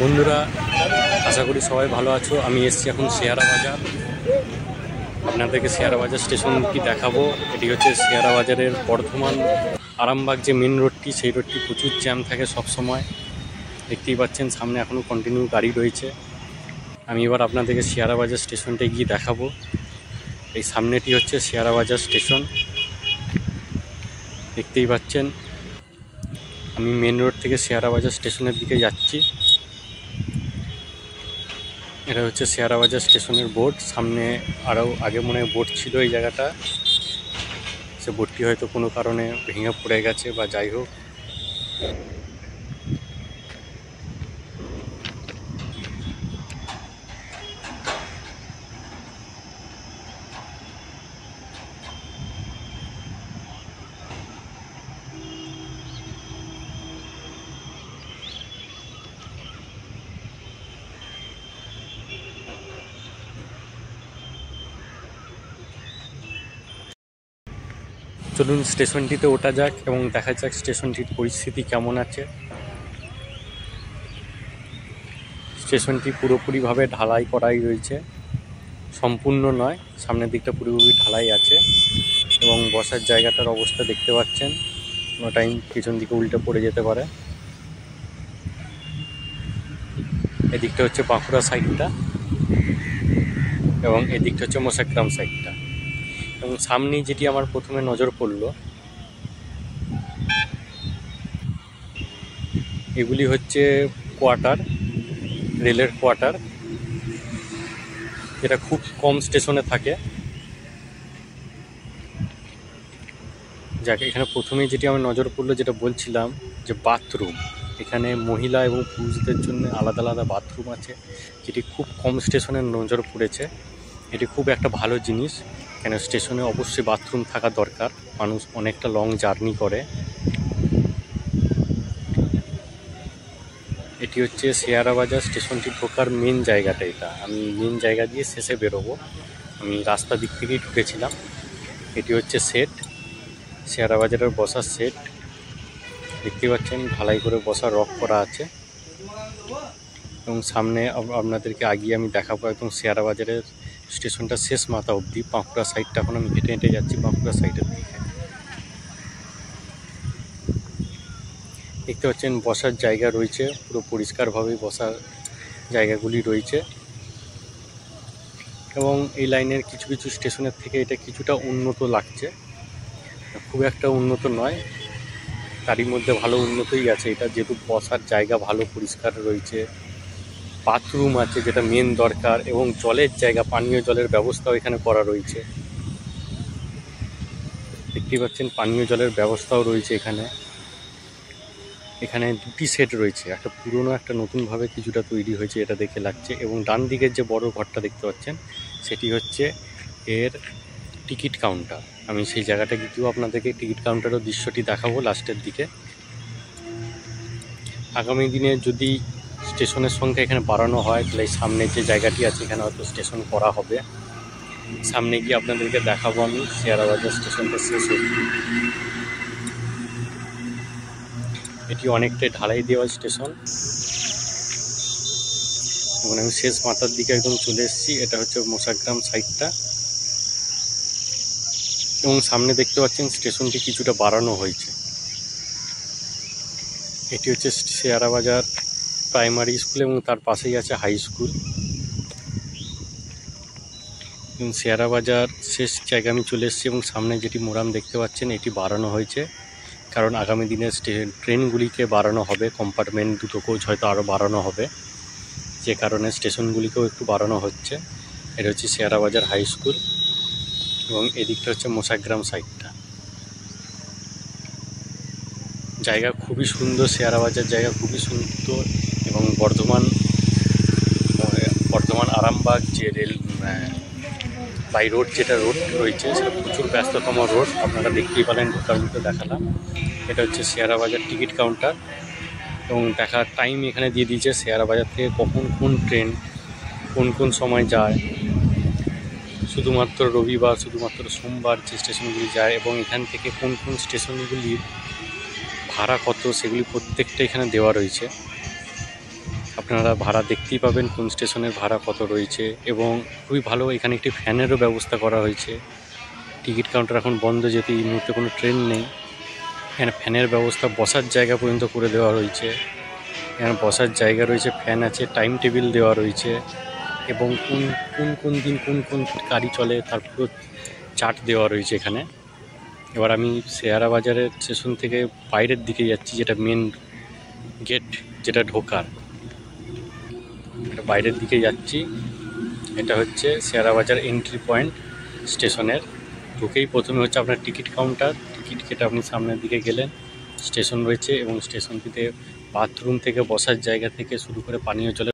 বন্ধুরা, আশা করি সবাই ভালো আছো। আমি এসেছি এখন শেয়ারা বাজার। আপনাদেরকে শেয়ারা বাজার স্টেশনটি দেখাবো। এটি হচ্ছে শেয়ারা বাজারের বর্ধমান আরামবাগ যে মেন রোডটি, সেই রোডটি প্রচুর জ্যাম থাকে সব সময়। দেখতেই পাচ্ছেন সামনে এখনও কন্টিনিউ গাড়ি রয়েছে। আমি এবার আপনাদেরকে শেয়ারা বাজার স্টেশনটা গিয়ে দেখাবো। এই সামনেটি হচ্ছে শেয়ারা বাজার স্টেশন, দেখতেই পাচ্ছেন। আমি মেন রোড থেকে শেয়ারা বাজার স্টেশনের দিকে যাচ্ছি। এটা হচ্ছে শেয়ারা বাজার স্টেশনের বোর্ড। সামনে আরও আগে মনে হয় বোর্ড ছিল এই জায়গাটা, সে বোর্ডটি হয়তো কোনো কারণে ভেঙে পড়ে গেছে বা যাই হোক। চলুন স্টেশনটিতে ওঠা যাক এবং দেখা যাক স্টেশনটির পরিস্থিতি কেমন আছে। স্টেশনটি পুরোপুরিভাবে ঢালাই করাই রয়েছে, সম্পূর্ণ নয়, সামনের দিকটা পুরোপুরি ঢালাই আছে। এবং বসার জায়গাটার অবস্থা দেখতে পাচ্ছেন, কোনো টাইম পিছন দিকে উল্টে পড়ে যেতে পারে। এদিকটা হচ্ছে বাঁকুড়া সাইডটা এবং এদিকটা হচ্ছে মোসাগ্রাম সাইডটা। এবং সামনেই যেটি আমার প্রথমে নজর পড়ল, এগুলি হচ্ছে কোয়ার্টার, রেলের কোয়ার্টার, যেটা খুব কম স্টেশনে থাকে। যাকে এখানে প্রথমেই যেটি আমার নজর পড়লো, যেটা বলছিলাম যে বাথরুম, এখানে মহিলা এবং পুরুষদের জন্য আলাদা আলাদা বাথরুম আছে, যেটি খুব কম স্টেশনে নজর পড়েছে। এটি খুব একটা ভালো জিনিস, কেন স্টেশনে অবশ্যই বাথরুম থাকা দরকার, মানুষ অনেকটা লং জার্নি করে। এটি হচ্ছে শেয়ারা বাজার স্টেশনটি ঢোকার মেন জায়গাটা। এটা আমি মেন জায়গা দিয়ে শেষে বেরোবো। আমি রাস্তা দিক থেকেই ঢুকেছিলাম। এটি হচ্ছে সেট, শেয়ারা বাজারের বসার সেট, দেখতে পাচ্ছেন ঢালাই করে বসার রক করা আছে। এবং সামনে আপনাদেরকে আগিয়ে আমি দেখাবো একদম শেয়ারা বাজারের স্টেশনটা শেষ মাথা অবধি। বাঁকুড়া সাইডটা এখন আমি হেঁটে হেঁটে যাচ্ছি বাঁকুড়া সাইডের দিকে। দেখতে পাচ্ছেন বসার জায়গা রয়েছে, পুরো পরিষ্কারভাবে বসার জায়গাগুলি রয়েছে। এবং এই লাইনের কিছু কিছু স্টেশনের থেকে এটা কিছুটা উন্নত লাগছে, খুব একটা উন্নত নয়, তারই মধ্যে ভালো উন্নতই আছে এটা, যেহেতু বসার জায়গা ভালো পরিষ্কার রয়েছে, বাথরুম আছে যেটা মেন দরকার, এবং জলের জায়গা, পানীয় জলের ব্যবস্থাও এখানে করা রয়েছে। দেখতেই পাচ্ছেন পানীয় জলের ব্যবস্থাও রয়েছে এখানে। এখানে দুটি সেট রয়েছে, একটা পুরনো একটা নতুনভাবে কিছুটা তৈরি হয়েছে এটা দেখে লাগছে। এবং ডান দিকের যে বড় ঘরটা দেখতে পাচ্ছেন, সেটি হচ্ছে এর টিকিট কাউন্টার। আমি সেই জায়গাটা গিয়েও আপনাদেরকে টিকিট কাউন্টারের দৃশ্যটি দেখাবো লাস্টের দিকে। আগামী দিনে যদি স্টেশনের সংখ্যা এখানে বাড়ানো হয়, তাহলে সামনে যে জায়গাটি আছে এখানে হয়তো স্টেশন করা হবে। সামনে গিয়ে আপনাদেরকে দেখাবো আমি শেয়ারা বাজার স্টেশনটা শেষ অবধি। এটি অনেকটাই ঢালাই দেওয়া স্টেশন এবং আমি শেষ মাথার দিকে একদম চলে এসেছি। এটা হচ্ছে মোসাগ্রাম সাইডটা এবং সামনে দেখতে পাচ্ছেন স্টেশনটি কিছুটা বাড়ানো হয়েছে। এটি হচ্ছে শেয়ারা বাজার প্রাইমারি স্কুল এবং তার পাশেই আছে হাই স্কুল। এবং শেয়ারা বাজার শেষ জায়গা আমি চলে এসেছি এবং সামনে যেটি মোরাম দেখতে পাচ্ছেন এটি বাড়ানো হয়েছে, কারণ আগামী দিনে ট্রেনগুলিকে বাড়ানো হবে, কম্পার্টমেন্ট দুটো কোচ হয়তো আরও বাড়ানো হবে, যে কারণে স্টেশনগুলিকেও একটু বাড়ানো হচ্ছে। এটা হচ্ছে শেয়ারা বাজার হাই স্কুল এবং এদিকটা হচ্ছে মোসাগ্রাম সাইডটা। জায়গা খুবই সুন্দর, শেয়ারা বাজার জায়গা খুবই সুন্দর। এবং বর্ধমান আরামবাগ যে রেল বাই রোড যেটা রোড রয়েছে, সেটা প্রচুর ব্যস্ততম রোড, আপনারা দেখতেই পেলেন, ঢোকার মধ্যে দেখালাম। এটা হচ্ছে শেয়ারা বাজার টিকিট কাউন্টার এবং দেখার টাইম এখানে দিয়ে দিয়েছে শেয়ারা বাজার থেকে কখন কোন ট্রেন কোন সময় যায়, শুধুমাত্র রবিবার, শুধুমাত্র সোমবার যে স্টেশনগুলি যায়, এবং এখান থেকে কোন স্টেশনগুলির ভাড়া কত সেগুলি প্রত্যেকটা এখানে দেওয়া রয়েছে। আপনারা ভাড়া দেখতেই পাবেন কোন স্টেশনের ভাড়া কত রয়েছে, এবং খুবই ভালো এখানে একটি ফ্যানেরও ব্যবস্থা করা হয়েছে। টিকিট কাউন্টার এখন বন্ধ, যেহেতু এই মুহূর্তে কোনো ট্রেন নেই। এখানে ফ্যানের ব্যবস্থা, বসার জায়গা পর্যন্ত করে দেওয়া হয়েছে। এখানে বসার জায়গা রয়েছে, ফ্যান আছে, টাইম টেবিল দেওয়া রয়েছে, এবং কোন কোন কোন দিন কোন কোন গাড়ি চলে তার পুরো চার্ট দেওয়া রয়েছে এখানে। এবার আমি শেয়ারা বাজারের স্টেশন থেকে বাইরের দিকে যাচ্ছি, যেটা মেন গেট, যেটা ঢোকার, এটা বাইরের দিকে যাচ্ছি। এটা হচ্ছে শেয়ারা বাজার এন্ট্রি পয়েন্ট স্টেশনের। ঢুকেই প্রথমে হচ্ছে আপনার টিকিট কাউন্টার। টিকিট কেটে আপনি সামনের দিকে গেলেন, স্টেশন রয়েছে, এবং স্টেশনটিতে বাথরুম থেকে বসার জায়গা থেকে শুরু করে পানীয় জলের